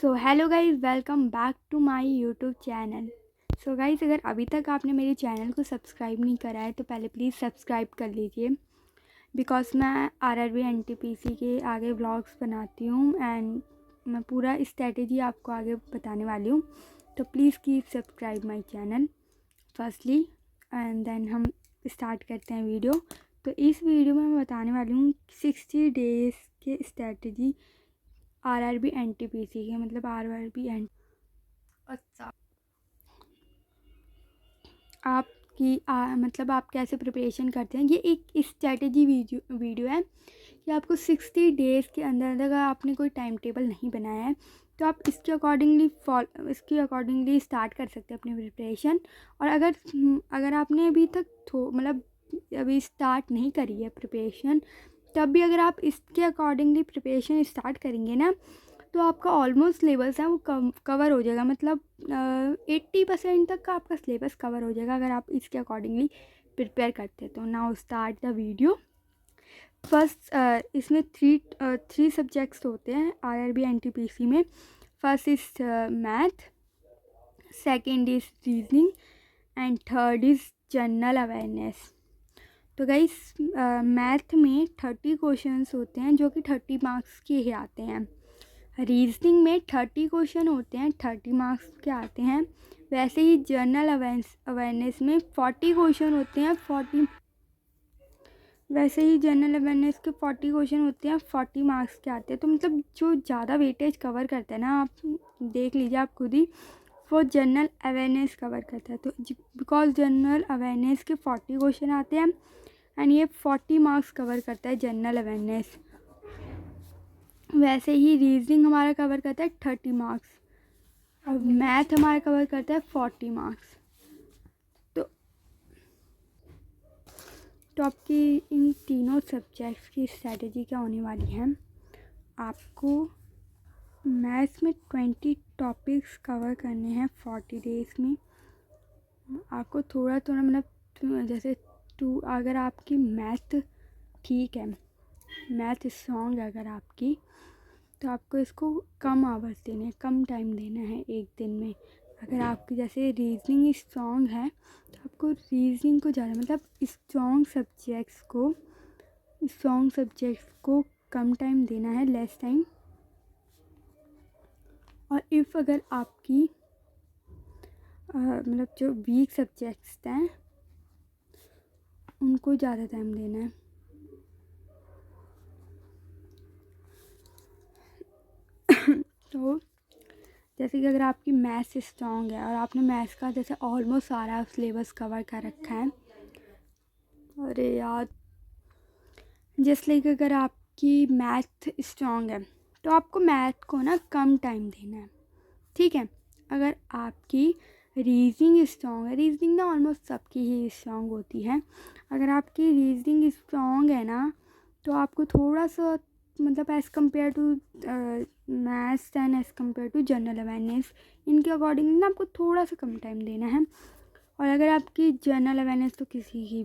So hello guys, welcome back to my YouTube channel. So guys, अगर अभी तक आपने मेरे चैनल को सब्सक्राइब नहीं करा है तो पहले प्लीज़ सब्सक्राइब कर लीजिए, बिकॉज़ मैं आरआरबी एनटीपीसी के आगे व्लॉग्स बनाती हूँ एंड मैं पूरा स्ट्रेटेजी आपको आगे बताने वाली हूँ। तो please keep subscribe my channel firstly and then हम स्टार्ट करते हैं वीडियो। तो इस वीडियो में मैं बताने वाली हूँ 60 डेज़ के स्ट्रेटेजी आरआरबी एनटीपीसी के, मतलब आरआरबी एन अच्छा आपकी मतलब आप कैसे प्रिपरेशन करते हैं। ये एक स्ट्रेटेजी वीडियो है कि आपको 60 डेज़ के अंदर अगर आपने कोई टाइम टेबल नहीं बनाया है तो आप इसके अकॉर्डिंगली स्टार्ट कर सकते हैं अपनी प्रिपरेशन। और अगर आपने अभी तक मतलब अभी स्टार्ट नहीं करी है प्रिपरेशन, तब भी अगर आप इसके अकॉर्डिंगली प्रिपरेशन स्टार्ट करेंगे ना तो आपका ऑलमोस्ट सिलेबस है वो कवर हो जाएगा। मतलब 80% तक का आपका सिलेबस कवर हो जाएगा अगर आप इसके अकॉर्डिंगली प्रिपेयर करते हैं। तो now start the video. First इसमें थ्री सब्जेक्ट्स होते हैं आरआरबी एनटीपीसी में। First is math, second is reasoning and third is general awareness. तो गाइस, मैथ में 30 क्वेश्चंस होते हैं जो कि 30 मार्क्स के ही आते हैं। रीजनिंग में 30 क्वेश्चन होते हैं, 30 मार्क्स के आते हैं। वैसे ही जनरल अवेयरनेस में 40 क्वेश्चन होते हैं, 40 क्वेश्चन होते हैं, 40 मार्क्स के आते हैं। तो मतलब जो ज़्यादा वेटेज कवर करता है ना, आप देख लीजिए आप खुद ही, वो जनरल अवेयरनेस कवर करता है। तो बिकॉज जनरल अवेयरनेस के 40 क्वेश्चन आते हैं एंड ये 40 मार्क्स कवर करता है जनरल अवेयरनेस। वैसे ही रीजनिंग हमारा कवर करता है 30 मार्क्स और मैथ हमारा कवर करता है 40 मार्क्स। तो आपकी इन तीनों सब्जेक्ट्स की स्ट्रेटेजी क्या होने वाली है। आपको मैथ्स में 20 टॉपिक्स कवर करने हैं 40 डेज़ में। आपको थोड़ा थोड़ा मतलब जैसे अगर आपकी मैथ ठीक है, मैथ स्ट्रॉन्ग है अगर आपकी, तो आपको इसको कम आवर्स देने हैं, कम टाइम देना है एक दिन में। अगर आपकी जैसे रीजनिंग स्ट्रॉन्ग है तो आपको रीजनिंग को ज़्यादा मतलब स्ट्रॉन्ग सब्जेक्ट्स को कम टाइम देना है, लेस टाइम। और इफ़ अगर आपकी मतलब जो वीक सब्जेक्ट्स हैं उनको ज़्यादा टाइम देना है। तो जैसे कि अगर आपकी मैथ्स स्ट्रॉन्ग है और आपने मैथ्स का जैसे ऑलमोस्ट सारा सिलेबस कवर कर रखा है, अरे यार, जैसे कि अगर आपकी मैथ स्ट्रॉन्ग है तो आपको मैथ को ना कम टाइम देना है, ठीक है। अगर आपकी रीजनिंग स्ट्रॉन्ग है, रीजनिंग ना ऑलमोस्ट सबकी ही स्ट्रॉन्ग होती है, अगर आपकी रीजनिंग स्ट्रॉन्ग है ना तो आपको थोड़ा सा मतलब as compare to maths and as compare to general awareness, इनके अकॉर्डिंग ना आपको थोड़ा सा कम टाइम देना है। और अगर आपकी जनरल अवेयरनेस तो किसी की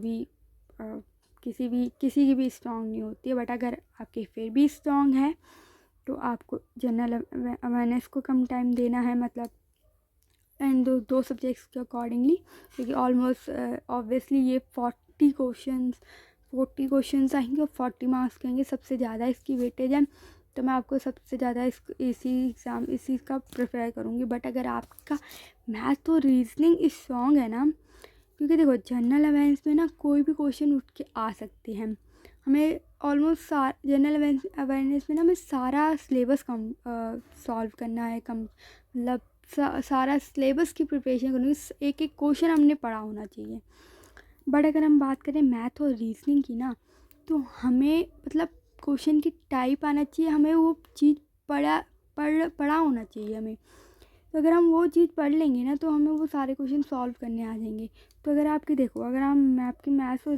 भी स्ट्रॉन्ग नहीं होती है, बट अगर आपकी फिर भी स्ट्रॉन्ग है तो आपको जनरल अवेयरनेस को कम टाइम देना है, मतलब एंड दो सब्जेक्ट्स के अकॉर्डिंगली, क्योंकि ऑलमोस्ट ऑब्वियसली ये 40 क्वेश्चंस आएंगे और 40 मार्क्स के आएंगे, सबसे ज़्यादा इसकी वेटेज है। तो मैं आपको सबसे ज़्यादा इसी का प्रेफर करूँगी। बट अगर आपका मैथ और रीजनिंग स्ट्रॉन्ग है ना, क्योंकि देखो जनरल अवेयरनेस में ना कोई भी क्वेश्चन उठ के आ सकते हैं, हमें ऑलमोस्ट जनरल अवेयरनेस में ना हमें सारा सिलेबस कम सॉल्व करना है, कम मतलब सारा सिलेबस की प्रिपरेशन करनी है, एक एक क्वेश्चन हमने पढ़ा होना चाहिए। बट अगर हम बात करें मैथ और रीजनिंग की ना, तो हमें मतलब क्वेश्चन की टाइप आना चाहिए, हमें वो चीज़ पढ़ा होना चाहिए हमें। तो अगर हम वो चीज़ पढ़ लेंगे ना तो हमें वो सारे क्वेश्चन सॉल्व करने आ जाएंगे। तो अगर आपकी देखो, अगर मैं आपकी मैथ्स और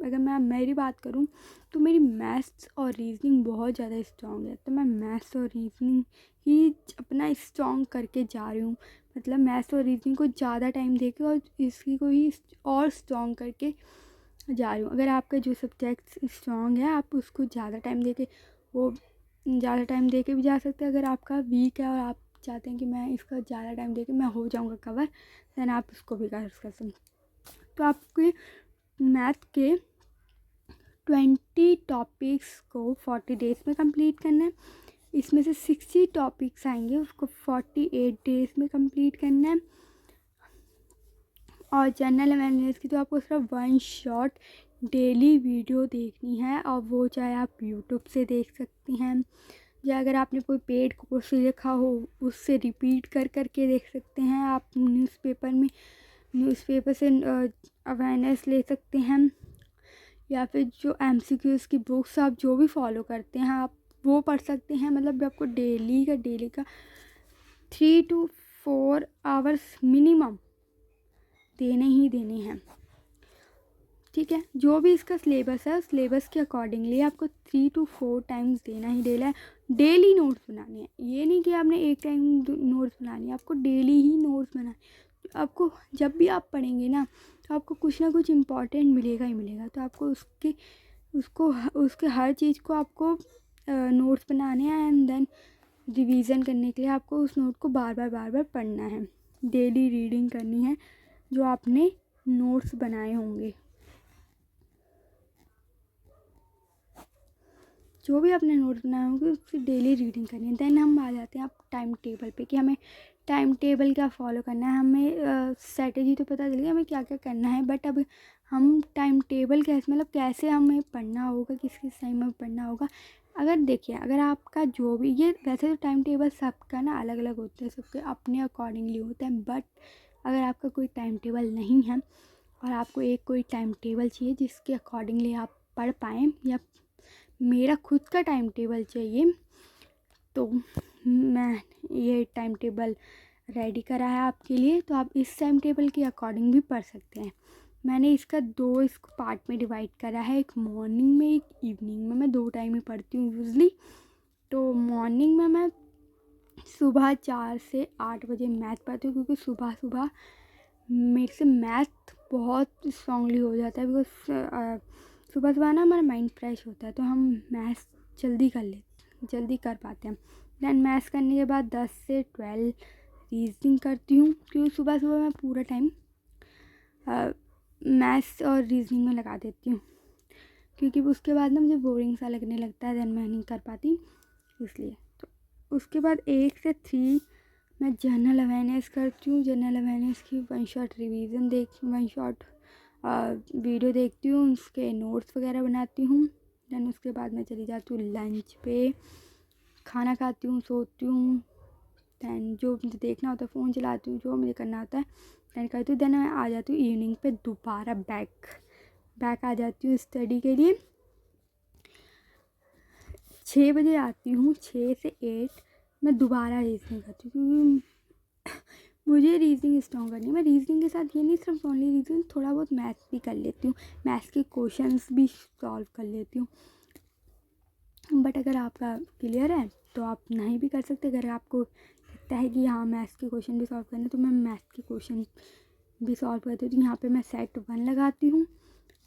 अगर मैं मेरी बात करूँ तो मेरी मैथ्स और रीजनिंग बहुत ज़्यादा स्ट्रॉन्ग है, तो मैं मैथ्स और रीजनिंग ही अपना स्ट्रॉन्ग करके जा रही हूँ। मतलब मैथ्स और रीजनिंग को ज़्यादा टाइम देके और इसकी को ही और स्ट्रॉन्ग करके जा रही हूँ। अगर आपका जो सब्जेक्ट स्ट्रॉन्ग है आप उसको ज़्यादा टाइम देके वो ज़्यादा टाइम दे के भी जा सकते हैं। अगर आपका वीक है और आप चाहते हैं कि मैं इसका ज़्यादा टाइम दे के मैं हो जाऊँगा कवर, देन आप उसको भी कर सकते हैं। तो आपके मैथ के 20 टॉपिक्स को 40 डेज़ में कंप्लीट करना है। इसमें से 60 टॉपिक्स आएंगे, उसको 48 डेज़ में कंप्लीट करना है। और जनरल अवेयरनेस की तो आपको सिर्फ 1 शॉट डेली वीडियो देखनी है, और वो चाहे आप यूट्यूब से देख सकती हैं, या अगर आपने कोई पेड कोर्स देखा हो उससे रिपीट कर के देख सकते हैं। आप न्यूज़पेपर से अवेयरनेस ले सकते हैं, या फिर जो MCQs की बुक्स आप जो भी फॉलो करते हैं आप वो पढ़ सकते हैं। मतलब आपको डेली का 3 to 4 आवर्स मिनिमम देने ही देने हैं, ठीक है। जो भी इसका सिलेबस है उस सिलेबस के अकॉर्डिंगली आपको 3 to 4 टाइम्स देना ही देना है। डेली नोट्स बनाने हैं, ये नहीं कि आपने एक टाइम नोट्स बनानी है, आपको डेली ही नोट्स बनाने। आपको जब भी आप पढ़ेंगे ना तो आपको कुछ ना कुछ इम्पॉर्टेंट मिलेगा ही मिलेगा। तो आपको उसके हर चीज़ को आपको नोट्स बनाने हैं, एंड देन रिवीजन करने के लिए आपको उस नोट को बार बार पढ़ना है। डेली रीडिंग करनी है जो आपने नोट्स बनाए होंगे। जो भी आपने नोट्स बनाए होंगे उसकी डेली रीडिंग करनी है। देन हम आ जाते हैं आप टाइम टेबल पे कि हमें टाइम टेबल क्या फॉलो करना है। हमें स्ट्रेटेजी तो पता चल गई हमें क्या क्या करना है, बट अब हम टाइम टेबल कैसे, मतलब कैसे हमें पढ़ना होगा, किस किस टाइम में पढ़ना होगा। अगर देखिए, अगर आपका जो भी, ये वैसे तो टाइम टेबल सबका ना अलग अलग होता है, सबके अपने अकॉर्डिंगली होता है, बट अगर आपका कोई टाइम टेबल नहीं है और आपको एक कोई टाइम टेबल चाहिए जिसके अकॉर्डिंगली आप पढ़ पाएँ, या मेरा खुद का टाइम टेबल चाहिए, तो मैं ये टाइम टेबल रेडी करा है आपके लिए। तो आप इस टाइम टेबल के अकॉर्डिंग भी पढ़ सकते हैं। मैंने इसका इसको पार्ट में डिवाइड करा है, एक मॉर्निंग में एक इवनिंग में। मैं 2 टाइम ही पढ़ती हूँ यूजली। तो मॉर्निंग में मैं सुबह 4 से 8 बजे मैथ पढ़ती हूँ, क्योंकि सुबह मेरे से मैथ बहुत स्ट्रांगली हो जाता है, बिकॉज सुबह ना हमारा माइंड फ्रेश होता है, तो हम मैथ्स जल्दी कर पाते हैं। दैन मैथ्स करने के बाद 10 से 12 रीजनिंग करती हूँ, क्योंकि सुबह मैं पूरा टाइम मैथ्स और रीजनिंग में लगा देती हूँ, क्योंकि उसके बाद ना मुझे बोरिंग सा लगने लगता है, देन मैं नहीं कर पाती इसलिए। तो उसके बाद 1 से 3 मैं जनरल अवेयरनेस करती हूँ। जनरल अवेयरनेस की 1 शॉट रिवीजन 1 शॉट वीडियो देखती हूँ, उसके नोट्स वगैरह बनाती हूँ। दैन उसके बाद मैं चली जाती हूँ लंच पे, खाना खाती हूँ, सोती हूँ। दैन जो मुझे देखना होता है फ़ोन चलाती हूँ, जो मुझे करना होता है दैन करती हूँ। दैन मैं आ जाती हूँ इवनिंग पे दोबारा बैक आ जाती हूँ स्टडी के लिए। 6 बजे आती हूँ, 6 से 8 मैं दोबारा रीजनिंग करती हूँ, क्योंकि मुझे रीजनिंग स्ट्रॉन्ग करनी है। मैं रीजनिंग के साथ ये नहीं सिर्फ ओनली रीजनिंग, थोड़ा बहुत मैथ्स भी कर लेती हूँ, मैथ्स के क्वेश्चंस भी सॉल्व कर लेती हूँ। बट अगर आपका क्लियर है तो आप नहीं भी कर सकते। अगर आपको लगता है कि हाँ मैथ्स के क्वेश्चन भी सॉल्व करने, तो मैं मैथ्स के क्वेश्चन भी सॉल्व करती हूँ। तो यहाँ पे मैं सेट 1 लगाती हूँ,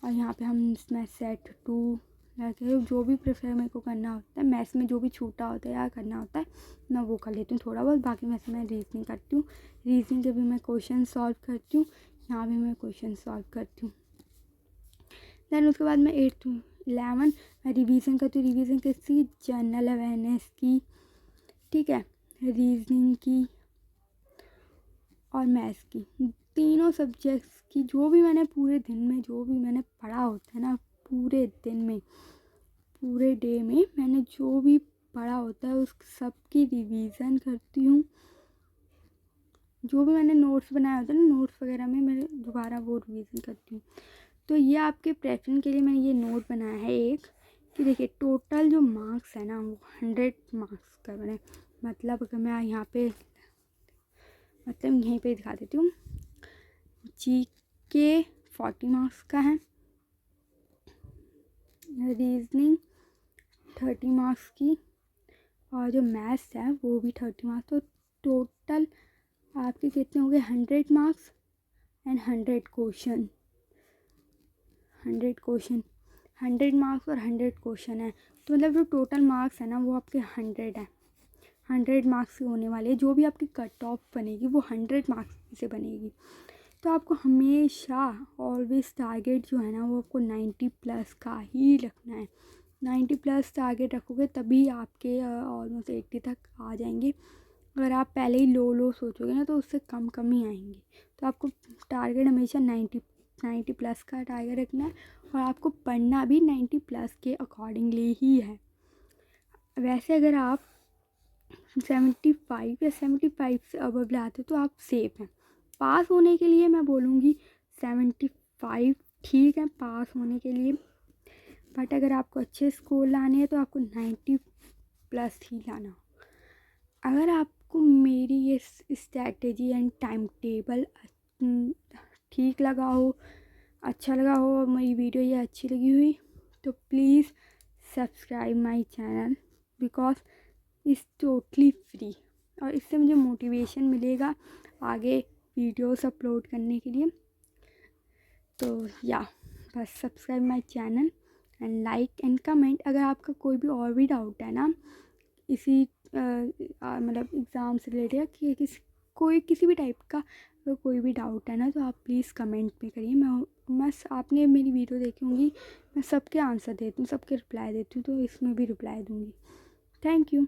और यहाँ पे मैं सेट 2 लगाती हूँ। जो भी प्रेफर मेरे को करना होता है, मैथ्स में जो भी छूटा होता है या करना होता है मैं वो कर लेती हूँ थोड़ा बहुत। बाकी वैसे मैं रीजनिंग करती हूँ, रीजनिंग के भी मैं क्वेश्चन सॉल्व करती हूँ, यहाँ भी मैं क्वेश्चन सॉल्व करती हूँ। दैन उसके बाद मैं 8 to 11 मैं रिवीजन करती हूँ। रिवीजन किसकी? जनरल अवेयरनेस की, ठीक है, रीजनिंग की और मैथ्स की, तीनों सब्जेक्ट्स की। जो भी मैंने पूरे दिन में जो भी मैंने पढ़ा होता है ना, पूरे दिन में पूरे डे में मैंने जो भी पढ़ा होता है उस सब की रिवीजन करती हूँ। जो भी मैंने नोट्स बनाया होता है ना, नोट्स वगैरह में मैं दोबारा वो रिवीजन करती हूँ। तो ये आपके प्रेफरेंस के लिए मैंने ये नोट बनाया है एक, कि देखिए टोटल जो मार्क्स है ना वो 100 मार्क्स का बने। मतलब अगर मैं यहाँ पे यहीं पे दिखा देती हूँ, GK 40 मार्क्स का है, रीजनिंग 30 मार्क्स की, और जो मैथ्स है वो भी 30 मार्क्स। तो टोटल आपके कितने हो गए? 100 मार्क्स एंड 100 क्वेश्चन। 100 मार्क्स और 100 क्वेश्चन है, तो मतलब जो टोटल मार्क्स है ना वो आपके 100 है। 100 मार्क्स के होने वाले, जो भी आपकी कट ऑफ बनेगी वो 100 मार्क्स से बनेगी। तो आपको हमेशा ऑलवेज टारगेट जो है ना वो आपको 90 प्लस का ही रखना है। 90 प्लस टारगेट रखोगे तभी आपके ऑलमोस्ट 80 तक आ जाएंगे। अगर आप पहले ही लो सोचोगे ना तो उससे कम कम ही आएंगे। तो आपको टारगेट हमेशा 90 प्लस का टारगेट रखना है, और आपको पढ़ना भी 90 प्लस के अकॉर्डिंगली ही है। वैसे अगर आप 75 या 75 से अबव लाते तो आप सेफ हैं। पास होने के लिए मैं बोलूँगी 75 ठीक है पास होने के लिए, बट अगर आपको अच्छे स्कोर लाने हैं तो आपको 90 प्लस ही लाना। अगर आपको मेरी ये स्ट्रैटेजी एंड टाइम टेबल ठीक लगा हो, अच्छा लगा हो, और मेरी वीडियो ये अच्छी लगी हुई तो please subscribe my channel, because is totally free, और इससे मुझे मोटिवेशन मिलेगा आगे वीडियोस अपलोड करने के लिए। तो या बस subscribe my channel and like and comment. अगर आपका कोई भी और भी डाउट है ना इसी मतलब एग्ज़ाम से रिलेटेड कि किसी भी टाइप का अगर कोई भी डाउट है ना तो आप प्लीज़ कमेंट में करिए। मैं आपने मेरी वीडियो देखी होंगी, मैं सबके आंसर देती हूँ, सबके रिप्लाई देती हूँ, तो इसमें भी रिप्लाई दूँगी। Thank you.